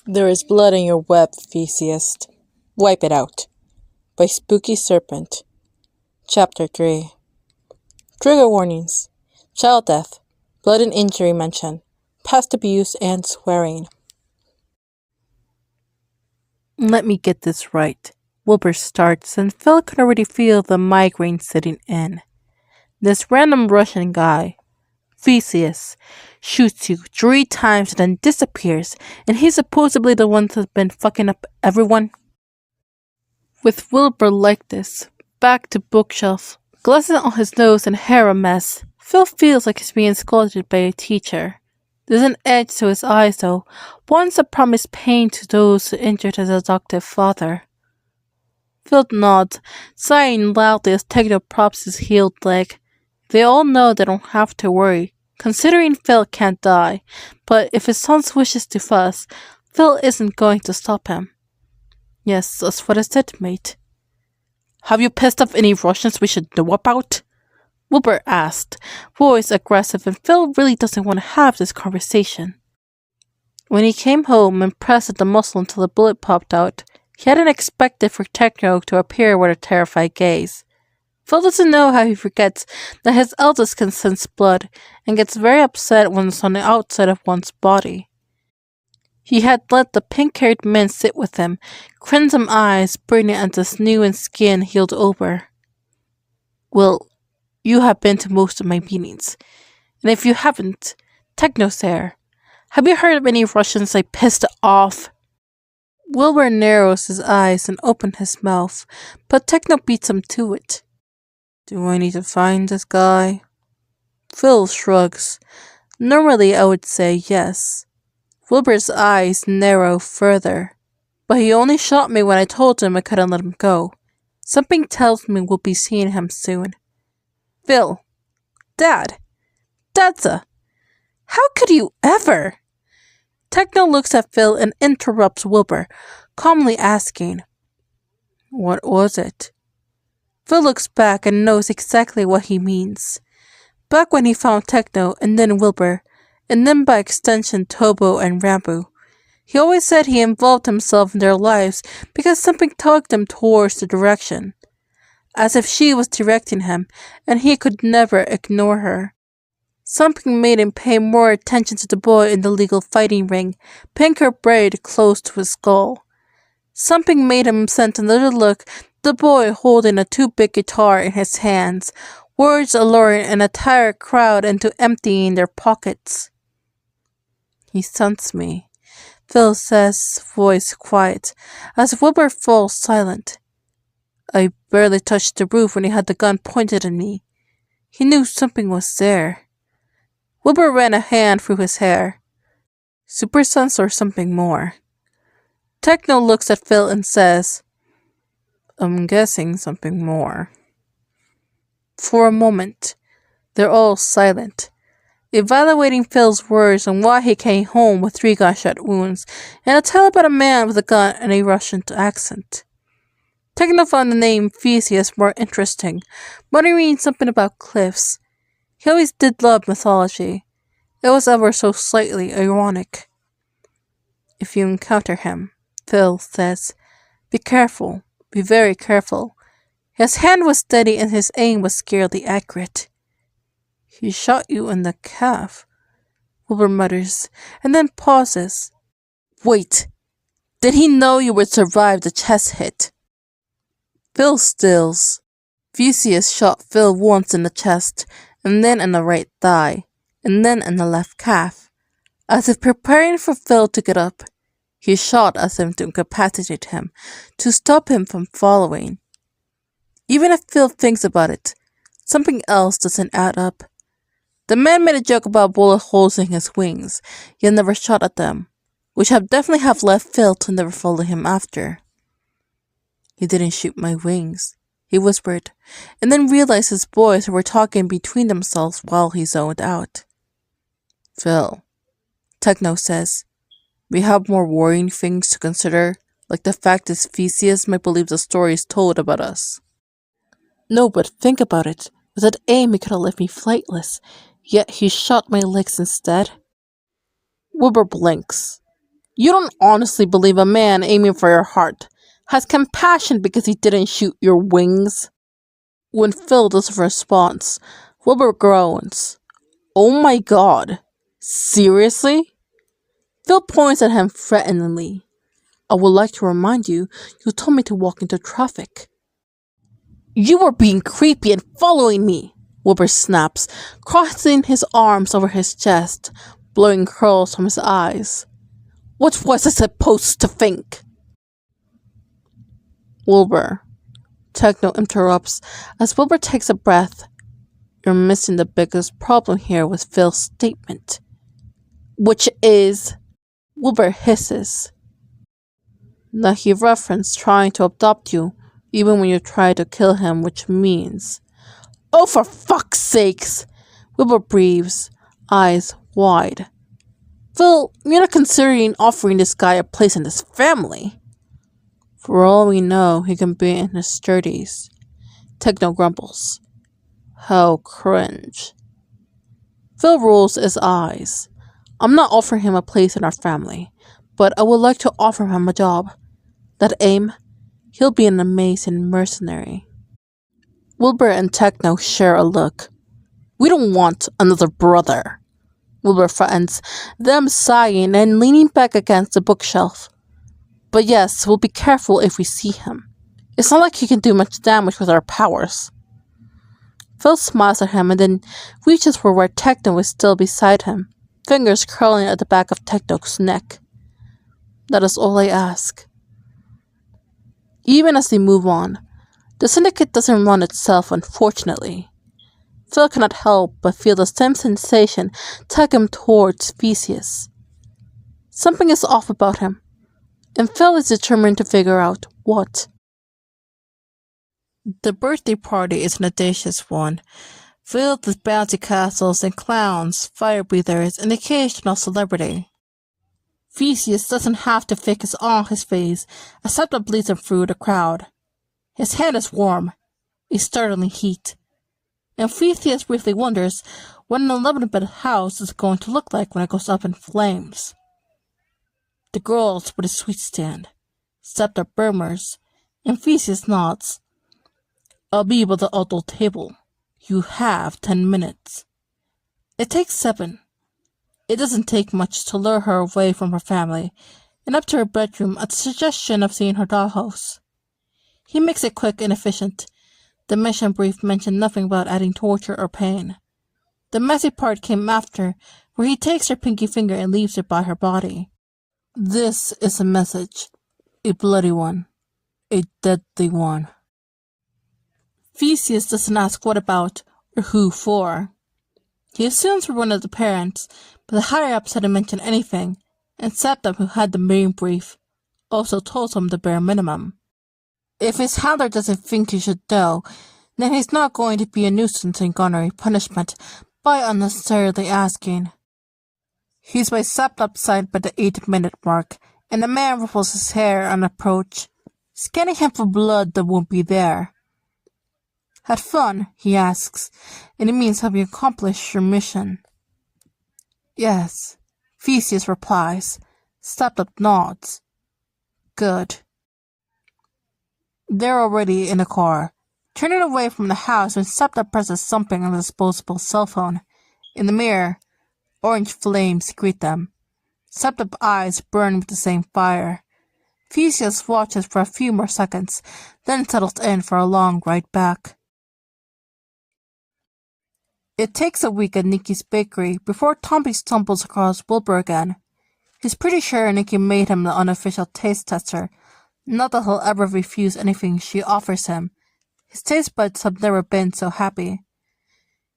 There is blood in your web, Theseus. Wipe it out. By Spooky Serpent. Chapter 3. Trigger warnings. Child death. Blood and injury mention. Past abuse and swearing. Let me get this right. Wilbur starts, and Phil can already feel the migraine setting in. This random Russian guy, Theseus, shoots you 3 times and then disappears, and he's supposedly the one that's been fucking up everyone. With Wilbur like this, back to bookshelf, glasses on his nose and hair a mess, Phil feels like he's being scolded by a teacher. There's an edge to his eyes though, ones that promise pain to those who injured his adoptive father. Phil nods, sighing loudly as Techno props his healed leg. They all know they don't have to worry, considering Phil can't die, but if his son wishes to fuss, Phil isn't going to stop him. Yes, that's what I said, mate. Have you pissed off any Russians we should know about? Wilbur asked, voice aggressive, and Phil really doesn't want to have this conversation. When he came home and pressed at the muscle until a bullet popped out, he hadn't expected for Techno to appear with a terrified gaze. Phil doesn't know how he forgets that his eldest can sense blood and gets very upset when it's on the outside of one's body. He had let the pink-haired man sit with him, crimson eyes burning as his new and skin healed over. Well, you have been to most of my meetings, and if you haven't, Techno's there. Have you heard of any Russians I pissed off? Wilbur narrows his eyes and opens his mouth, but Techno beats him to it. Do I need to find this guy? Phil shrugs. Normally I would say yes. Wilbur's eyes narrow further. But he only shot me when I told him I couldn't let him go. Something tells me we'll be seeing him soon. Phil. Dad. Dadza. How could you ever? Techno looks at Phil and interrupts Wilbur, calmly asking, What was it? Phil looks back and knows exactly what he means. Back when he found Techno and then Wilbur, and then by extension Tobo and Rambo, he always said he involved himself in their lives because something tugged him towards the direction, as if she was directing him and he could never ignore her. Something made him pay more attention to the boy in the legal fighting ring, pin her braid close to his skull. Something made him send another look at the boy holding a too big guitar in his hands, words alluring an entire crowd into emptying their pockets. He stunts me, Phil says, voice quiet, as Wilbur falls silent. I barely touched the roof when he had the gun pointed at me. He knew something was there. Wilbur ran a hand through his hair. Super sense or something more. Techno looks at Phil and says, I'm guessing something more. For a moment, they're all silent, evaluating Phil's words on why he came home with 3 gunshot wounds and a tale about a man with a gun and a Russian accent. Techno found the name Theseus more interesting, muttering something about cliffs. He always did love mythology. It was ever so slightly ironic. If you encounter him, Phil says, be careful, be very careful. His hand was steady and his aim was scarcely accurate. He shot you in the calf, Wilbur mutters, and then pauses. Wait, did he know you would survive the chest hit? Phil stills. Theseus shot Phil once in the chest, and then in the right thigh, and then in the left calf. As if preparing for Phil to get up, he shot at him to incapacitate him, to stop him from following. Even if Phil thinks about it, something else doesn't add up. The man made a joke about bullet holes in his wings, yet never shot at them, which have definitely have led Phil to never follow him after. He didn't shoot my wings, he whispered, and then realized his boys were talking between themselves while he zoned out. Phil, Techno says, we have more worrying things to consider, like the fact that Theseus might believe the stories told about us. No, but think about it. With that aim, he could have left me flightless, yet he shot my legs instead. Wilbur blinks. You don't honestly believe a man aiming for your heart has compassion because he didn't shoot your wings? When Phil doesn't respond, Wilbur groans. Oh my god. Seriously? Phil points at him threateningly. I would like to remind you, you told me to walk into traffic. You were being creepy and following me, Wilbur snaps, crossing his arms over his chest, blowing curls from his eyes. What was I supposed to think? Wilbur. Techno interrupts as Wilbur takes a breath. You're missing the biggest problem here with Phil's statement. Which is, Wilbur hisses, that he referenced trying to adopt you even when you try to kill him, which means... Oh, for fuck's sakes! Wilbur breathes, eyes wide. Phil, you're not considering offering this guy a place in this family. For all we know, he can be in his 30s. Techno grumbles. How cringe. Phil rolls his eyes. I'm not offering him a place in our family, but I would like to offer him a job. That aim, he'll be an amazing mercenary. Wilbur and Techno share a look. We don't want another brother. Wilbur threatens, them sighing and leaning back against the bookshelf. But yes, we'll be careful if we see him. It's not like he can do much damage with our powers. Phil smiles at him and then reaches for where Techno is still beside him, fingers curling at the back of Techno's neck. That is all I ask. Even as they move on, the syndicate doesn't run itself, unfortunately. Phil cannot help but feel the same sensation tug him towards Theseus. Something is off about him, and Phil is determined to figure out what. The birthday party is an audacious one, filled with bouncy castles and clowns, fire breathers, and occasional celebrity. Theseus doesn't have to focus on his face, except it bleeds him through the crowd. His hand is warm, a startling heat, and Theseus briefly wonders what an 11-bed house is going to look like when it goes up in flames. The girls with a sweet stand, Scepter murmurs, and Theseus nods. I'll be by the adult table. You have 10 minutes. It takes 7. It doesn't take much to lure her away from her family and up to her bedroom at the suggestion of seeing her dollhouse. He makes it quick and efficient. The mission brief mentioned nothing about adding torture or pain. The messy part came after, where he takes her pinky finger and leaves it by her body. This is a message. A bloody one. A deadly one. Theseus doesn't ask what about or who for. He assumes we're one of the parents, but the higher-ups hadn't mentioned anything, and Septum, who had the main brief, also told him the bare minimum. If his handler doesn't think he should know, then he's not going to be a nuisance and garner a punishment by unnecessarily asking. He's by Septum's side by the 8-minute mark, and the man ruffles his hair on approach, scanning him for blood that won't be there. Had fun, he asks, and it means having accomplished your mission. Yes, Theseus replies. Septum nods. Good. They're already in a car, turning away from the house when Septum presses something on the disposable cell phone. In the mirror, orange flames greet them. Septum's eyes burn with the same fire. Theseus watches for a few more seconds, then settles in for a long ride back. It takes a week at Nikki's bakery before Tommy stumbles across Wilbur again. He's pretty sure Nikki made him the unofficial taste tester, not that he'll ever refuse anything she offers him. His taste buds have never been so happy.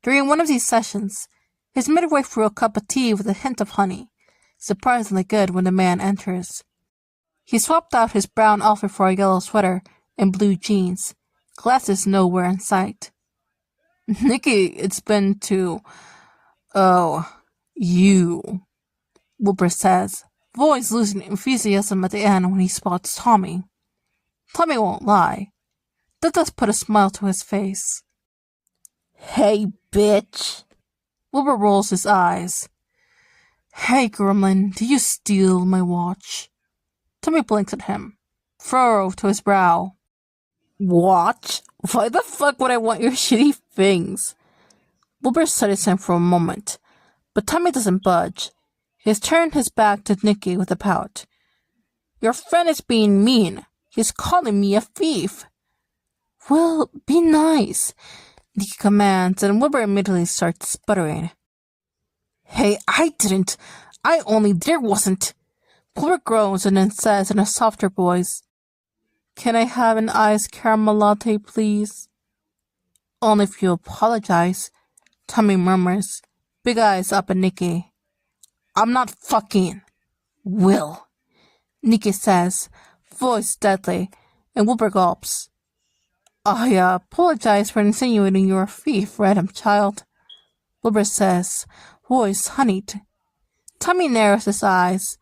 During one of these sessions, he's midway through a cup of tea with a hint of honey, surprisingly good when the man enters. He swapped out his brown outfit for a yellow sweater and blue jeans, glasses nowhere in sight. Nikki, it's been too... Oh, you, Wilbur says, voice losing enthusiasm at the end when he spots Tommy. Tommy won't lie. That does put a smile to his face. Hey, bitch. Wilbur rolls his eyes. Hey, Gremlin, did you steal my watch? Tommy blinks at him, furrow to his brow. Watch? Why the fuck would I want your shitty things? Wilbur studies him for a moment, but Tommy doesn't budge. He has turned his back to Nicky with a pout. Your friend is being mean. He's calling me a thief. Well, be nice, Nicky commands, and Wilbur immediately starts sputtering. Hey, I didn't. There wasn't. Wilbur groans and then says in a softer voice, Can I have an iced caramel latte, please? Only if you apologize, Tommy murmurs, big eyes up at Nicky. I'm not fucking. Will, Nicky says, voice deadly, and Wilbur gulps. I apologize for insinuating you're a thief, random child, Wilbur says, voice honeyed. Tommy narrows his eyes.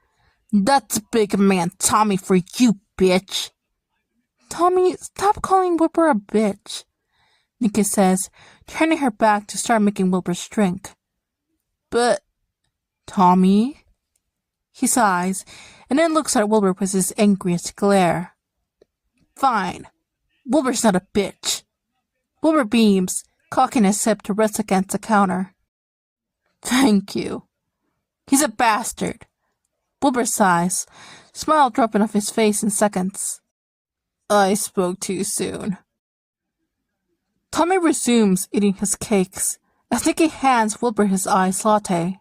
That's big man Tommy for you, bitch. Tommy, stop calling Wilbur a bitch, Nicky says, turning her back to start making Wilbur drink. But, Tommy? He sighs, and then looks at Wilbur with his angriest glare. Fine. Wilbur's not a bitch. Wilbur beams, cocking his hip to rest against the counter. Thank you. He's a bastard. Wilbur sighs, smile dropping off his face in seconds. I spoke too soon. Tommy resumes eating his cakes as Nicky hands Wilbur his iced latte.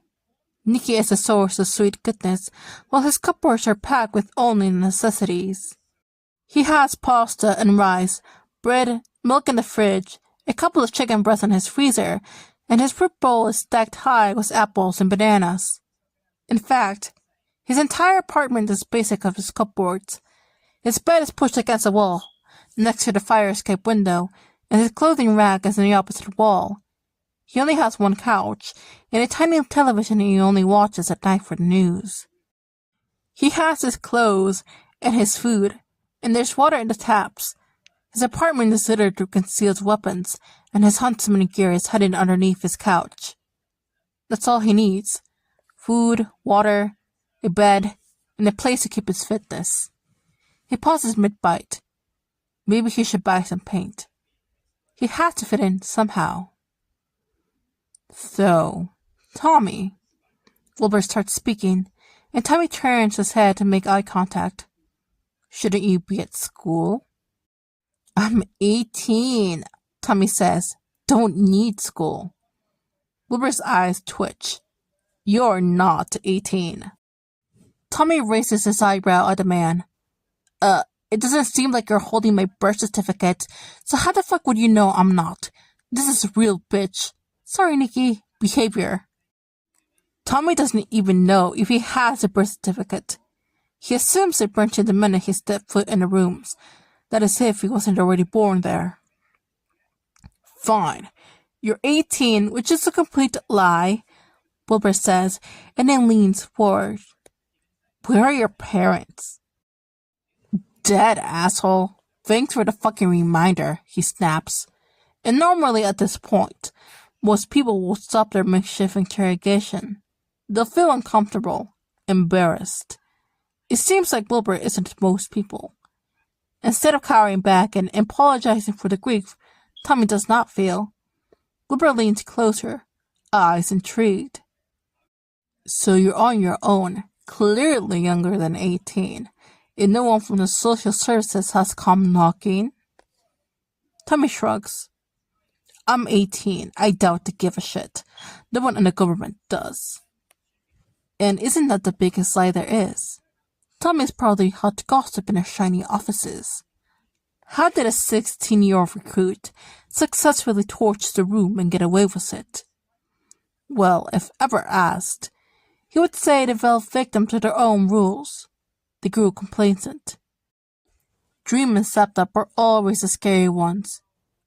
Nicky is a source of sweet goodness, while his cupboards are packed with only necessities. He has pasta and rice, bread, milk in the fridge, a couple of chicken breasts in his freezer, and his fruit bowl is stacked high with apples and bananas. In fact, his entire apartment is basic of his cupboards. His bed is pushed against the wall, next to the fire escape window, and his clothing rack is in the opposite wall. He only has one couch, and a tiny television he only watches at night for the news. He has his clothes and his food, and there's water in the taps. His apartment is littered with concealed weapons, and his huntsman gear is hidden underneath his couch. That's all he needs. Food, water, a bed, and a place to keep his fitness. He pauses mid-bite. Maybe he should buy some paint. He has to fit in somehow. So, Tommy. Wilbur starts speaking, and Tommy turns his head to make eye contact. Shouldn't you be at school? I'm 18, Tommy says. Don't need school. Wilbur's eyes twitch. You're not 18. Tommy raises his eyebrow at the man. It doesn't seem like you're holding my birth certificate, so how the fuck would you know I'm not? This is real, bitch. Sorry, Nicky. Behavior. Tommy doesn't even know if he has a birth certificate. He assumes it burnt in the minute he stepped foot in the rooms. That is if he wasn't already born there. Fine. You're 18, which is a complete lie, Wilbur says, and then leans forward. Where are your parents? Dead, asshole. Thanks for the fucking reminder, he snaps. And normally at this point, most people will stop their makeshift interrogation. They'll feel uncomfortable, embarrassed. It seems like Wilbur isn't most people. Instead of cowering back and apologizing for the grief Tommy does not feel, Wilbur leans closer, eyes intrigued. So you're on your own, clearly younger than 18, and no one from the social services has come knocking? Tommy shrugs. I'm 18. I doubt they give a shit. No one in the government does. And isn't that the biggest lie there is? Tommy's probably hot gossip in their shiny offices. How did a 16-year-old recruit successfully torch the room and get away with it? Well, if ever asked, he would say they fell victim to their own rules. They grew complacent. Dream and Septup are always the scary ones.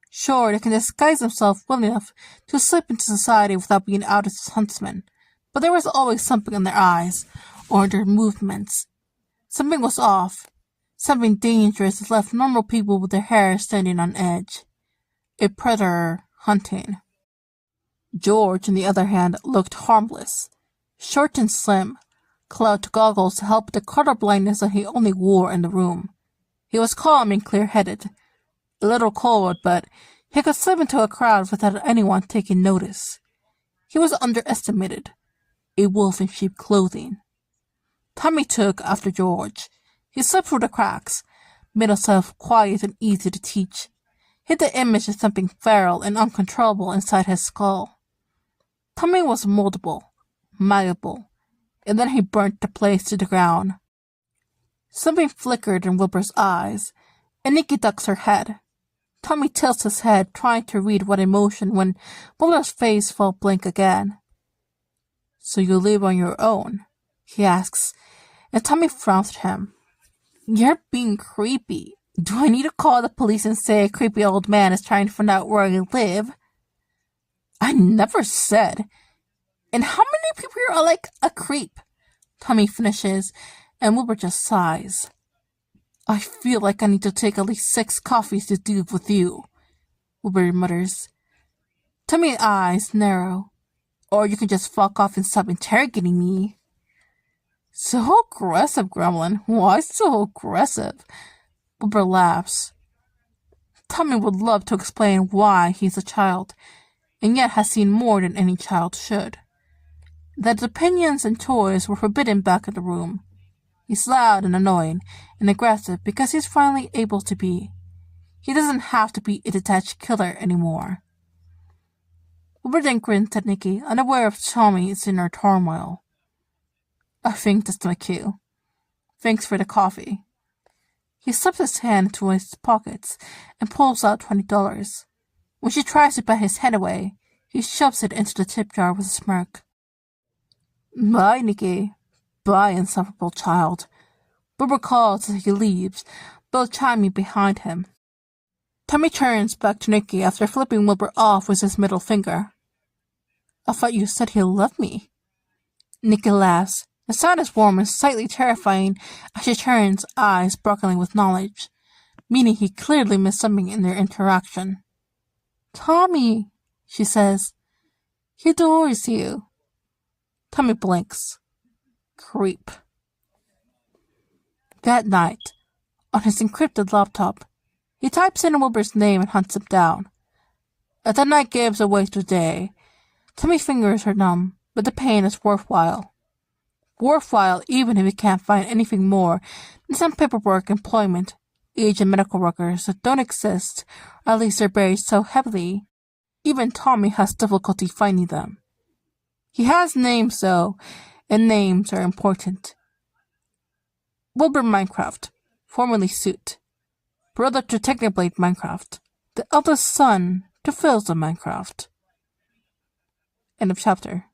Sure, they can disguise themselves well enough to slip into society without being outed as huntsmen, but there was always something in their eyes, or in their movements. Something was off. Something dangerous that left normal people with their hair standing on edge. A predator hunting. George, on the other hand, looked harmless. Short and slim, cloud goggles to help with the color blindness that he only wore in the room. He was calm and clear-headed, a little cold, but he could slip into a crowd without anyone taking notice. He was underestimated, a wolf in sheep clothing. Tommy took after George. He slipped through the cracks, made himself quiet and easy to teach, hid the image of something feral and uncontrollable inside his skull. Tommy was moldable, malleable, and then he burnt the place to the ground. Something flickered in Wilbur's eyes, and Nikki ducks her head. Tommy tilts his head, trying to read what emotion, when Wilbur's face fell blank again. "So you live on your own?" he asks, and Tommy frowns at him. "You're being creepy. Do I need to call the police and say a creepy old man is trying to find out where I live?" "I never said. And how many people here are like a creep?" Tommy finishes, and Wilbur just sighs. "I feel like I need to take at least 6 coffees to deal with you," Wilbur mutters. Tommy's eyes narrow. "Or you can just fuck off and stop interrogating me." "So aggressive, Gremlin. Why so aggressive?" Wilbur laughs. Tommy would love to explain why he's a child, and yet has seen more than any child should. That opinions and toys were forbidden back in the room. He's loud and annoying and aggressive because he's finally able to be. He doesn't have to be a detached killer anymore. Wilbur then grins at Nikki, unaware of Tommy's inner turmoil. "I think that's my cue. Thanks for the coffee." He slips his hand into his pockets and pulls out $20. When she tries to bat his head away, he shoves it into the tip jar with a smirk. "Bye, Nikki. Bye, insufferable child." Wilbur calls as he leaves, bell chiming behind him. Tommy turns back to Nikki after flipping Wilbur off with his middle finger. "I thought you said he loved me." Nikki laughs. The sound is warm and slightly terrifying as she turns, eyes sparkling with knowledge, meaning he clearly missed something in their interaction. "Tommy," she says, "he adores you." Tommy blinks. Creep. That night, on his encrypted laptop, he types in Wilbur's name and hunts him down. As the night gives away to day, Tommy's fingers are numb, but the pain is worthwhile. Worthwhile even if he can't find anything more than some paperwork, employment, age, and medical records that don't exist, or at least are buried so heavily, even Tommy has difficulty finding them. He has names, though, and names are important. Wilbur Minecraft, formerly Suit, brother to Technoblade Minecraft, the eldest son to Phil's of Minecraft. End of chapter.